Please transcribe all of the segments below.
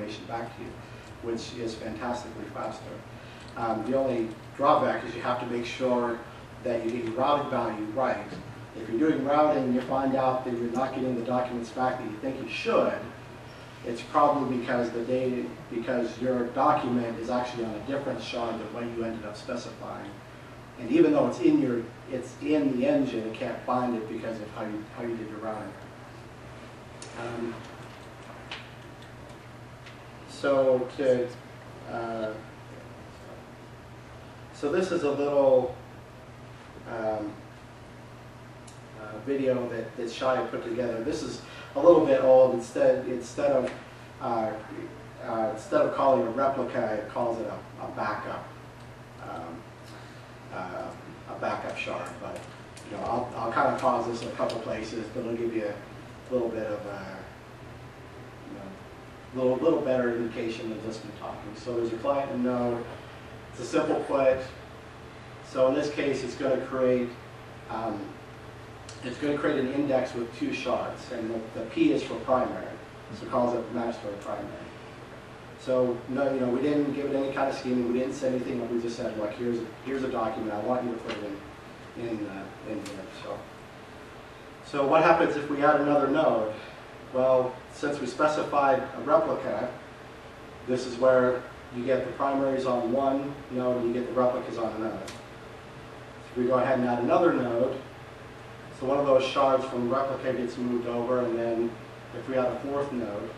information back to you, which is fantastically faster. The only drawback is you have to make sure that you get your routing value right. If you're doing routing and you find out that you're not getting the documents back that you think you should, it's probably because your document is actually on a different shard than what you ended up specifying. And even though it's in the engine, it can't find it because of how you did your routing. So this is a little video that Shai put together. This is a little bit old. Instead of calling it a replica, it calls it a backup. A backup shard, but I'll kind of pause this in a couple places, but it'll give you a little bit of a little better indication than just me talking. So there's a client and node. It's a simple put. So in this case, it's going to create an index with 2 shards, and the P is for primary, so it calls it master primary. So no, we didn't give it any kind of scheming. We didn't say anything. We just said, look, here's a document. I want you to put it in here. So what happens if we add another node? Well, since we specified a replica, this is where you get the primaries on one node and you get the replicas on another. So we go ahead and add another node. So one of those shards from the replica gets moved over, and then if we add a 4th node,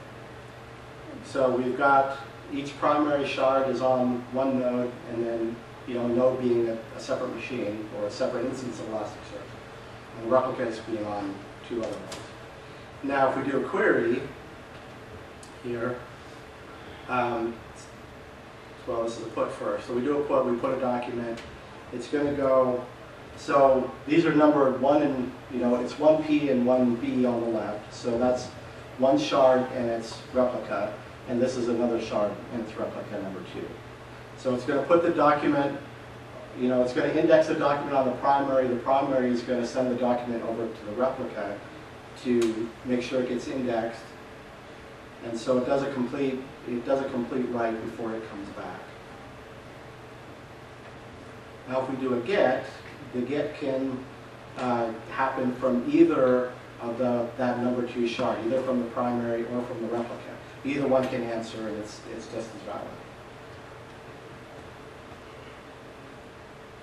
so we've got each primary shard is on one node, and then node being a separate machine or a separate instance of Elasticsearch, and the replicas being on 2 other nodes. Now, if we do a query here, well, this is a put first. So we do a put. We put a document. It's going to go. So these are numbered 1 and it's 1P and 1B on the left. So that's one shard and its replica. And this is another shard and its replica, number 2. So it's going to put the document, it's going to index the document on the primary. The primary is going to send the document over to the replica to make sure it gets indexed. And so it does a complete write before it comes back. Now if we do a get, the get can happen from either of that number 2 shard, either from the primary or from the replica. Either one can answer, and it's just as valid.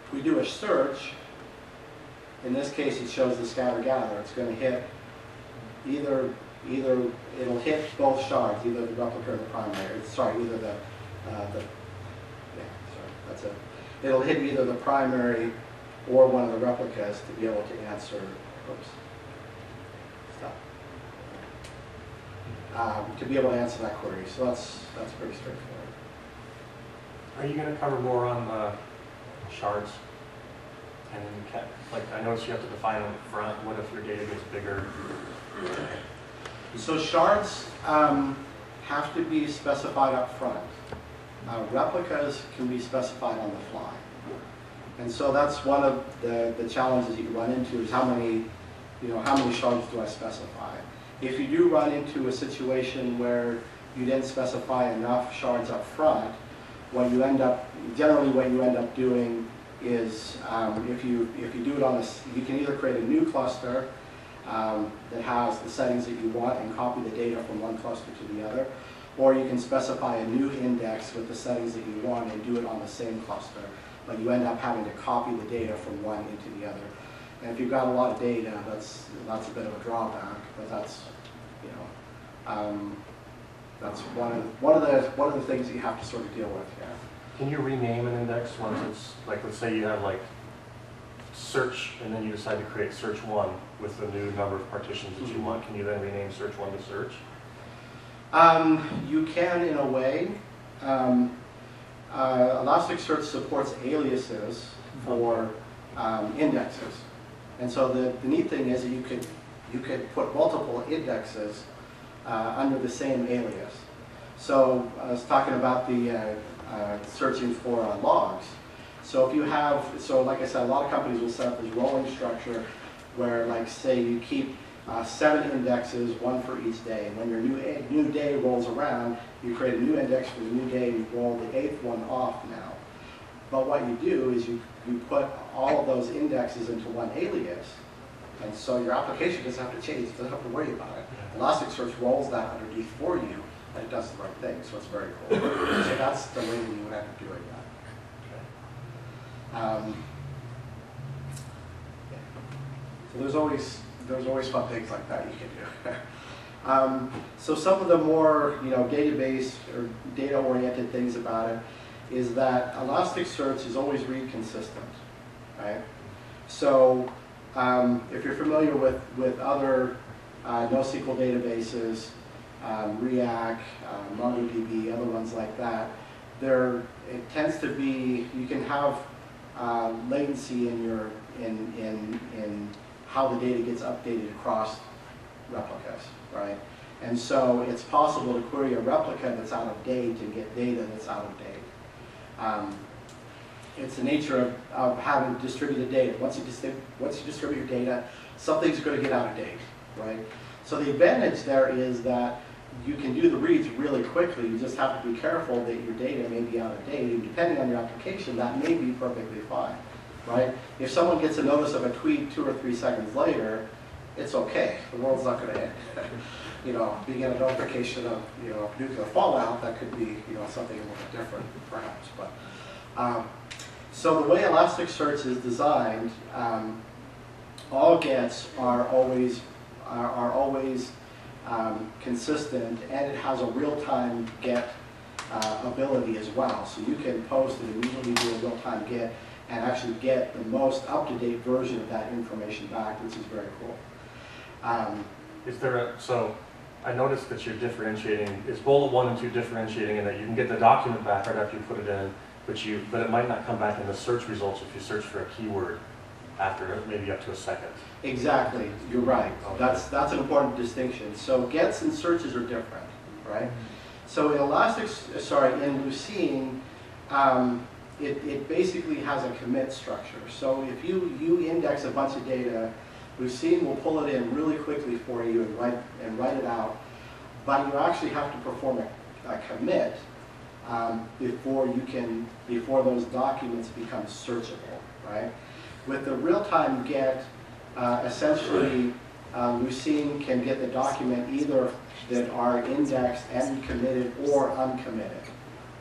If we do a search, in this case it shows the scatter gather. It's going to hit either it'll hit both shards, either the replica or the primary. Either that's it. It'll hit either the primary or one of the replicas to be able to answer. Oops. To be able to answer that query. So that's pretty straightforward. Are you going to cover more on shards? And I noticed you have to define them up front. What if your data gets bigger? So shards have to be specified up front. Replicas can be specified on the fly. And so that's one of the challenges you run into is how many shards do I specify? If you do run into a situation where you didn't specify enough shards up front, generally what you end up doing is if you do it on this, you can either create a new cluster that has the settings that you want and copy the data from one cluster to the other, or you can specify a new index with the settings that you want and do it on the same cluster, but you end up having to copy the data from one into the other. And if you've got a lot of data, that's a bit of a drawback, but that's one of the things that you have to sort of deal with here. Can you rename an index once it's let's say you have search, and then you decide to create search 1 with the new number of partitions that you want? Can you then rename search 1 to search? You can in a way. Elasticsearch supports aliases for indexes. And so the neat thing is that you could put multiple indexes under the same alias. So I was talking about the searching for logs. So if you have, like I said, a lot of companies will set up this rolling structure where, say, you keep 7 indexes, 1 for each day. And when your new day rolls around, you create a new index for the new day, and you roll the 8th one off now. But what you do is you put all of those indexes into one alias, and so your application doesn't have to change, it doesn't have to worry about it. Elasticsearch rolls that underneath for you, and it does the right thing, so it's very cool. So that's the way we would end up doing that. So there's always fun things like that you can do. So some of the more database or data-oriented things about it is that Elasticsearch is always read consistent, right? So if you're familiar with other NoSQL databases, React, MongoDB, other ones like that, it tends to be, you can have latency in how the data gets updated across replicas, right? And so it's possible to query a replica that's out of date and get data that's out of date. It's the nature of having distributed data. Once you distribute your data, something's going to get out of date, right? So the advantage there is that you can do the reads really quickly. You just have to be careful that your data may be out of date, and depending on your application, that may be perfectly fine, right? If someone gets a notice of a tweet 2 or 3 seconds later, it's okay. The world's not going to end. Being a notification of nuclear fallout, that could be something a little bit different, perhaps. But so the way Elasticsearch is designed, all gets are always consistent, and it has a real-time get ability as well. So you can post and immediately do a real-time get and actually get the most up-to-date version of that information back, which is very cool. So I noticed that you're differentiating, is bullet 1 and 2 differentiating in that you can get the document back right after you put it in, but it might not come back in the search results if you search for a keyword after maybe up to a second. Exactly, you're right. Okay. That's an important distinction. So gets and searches are different, right? So in in Lucene, it basically has a commit structure. So if you index a bunch of data, Lucene will pull it in really quickly for you and write it out, but you actually have to perform a commit before those documents become searchable, right? With the real-time get, essentially Lucene can get the document either that are indexed and committed or uncommitted,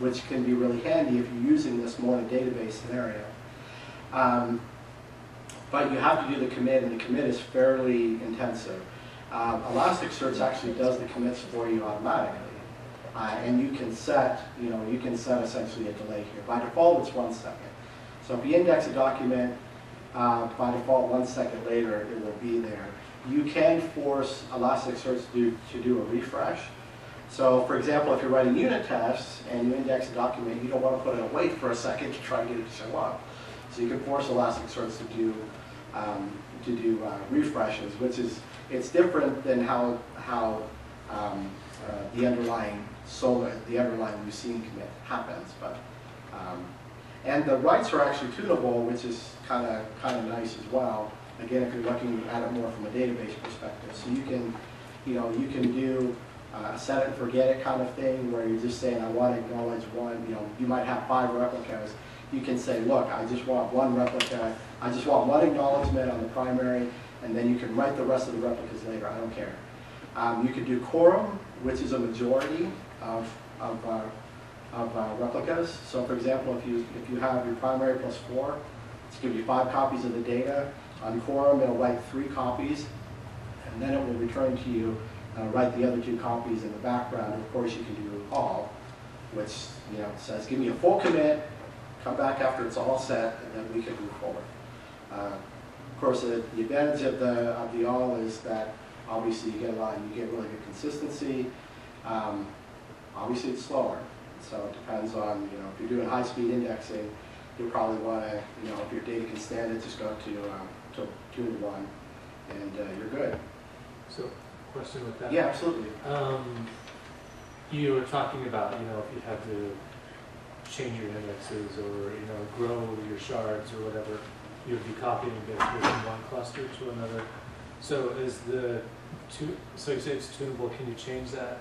which can be really handy if you're using this more in a database scenario. But you have to do the commit, and the commit is fairly intensive. Elasticsearch actually does the commits for you automatically, and you can set essentially a delay here. By default, it's 1 second. So if you index a document, by default 1 second later it will be there. You can force Elasticsearch to do a refresh. So for example, if you're writing unit tests and you index a document, you don't want to put it in wait for a second to try and get it to show up. So you can force Elasticsearch to do refreshes, which is, it's different than how the underlying Lucene commit happens. But and the writes are actually tunable, which is kind of nice as well. Again, if you're looking at it more from a database perspective, so you can do a set it and forget it kind of thing, where you're just saying, I want to acknowledge one. You might have 5 replicas. You can say, look, I just want 1 replica. I just want 1 acknowledgement on the primary, and then you can write the rest of the replicas later. I don't care. You could do quorum, which is a majority of replicas. So, for example, if you have your primary plus 4, it's going to give you 5 copies of the data. On quorum, it'll write 3 copies, and then it will return to you, write the other 2 copies in the background. Of course, you can do all, which says, give me a full commit, come back after it's all set, and then we can move forward. Of course, the advantage of the all is that obviously you get really good consistency. Obviously, it's slower, so it depends on if you're doing high-speed indexing, you'll probably want to if your data can stand it, just go to 2 to 1, and you're good. So, question with that? Yeah, absolutely. You were talking about if you had to change your indexes or grow your shards or whatever, you would be copying bits within one cluster to another So is the so you say it's tunable, can you change that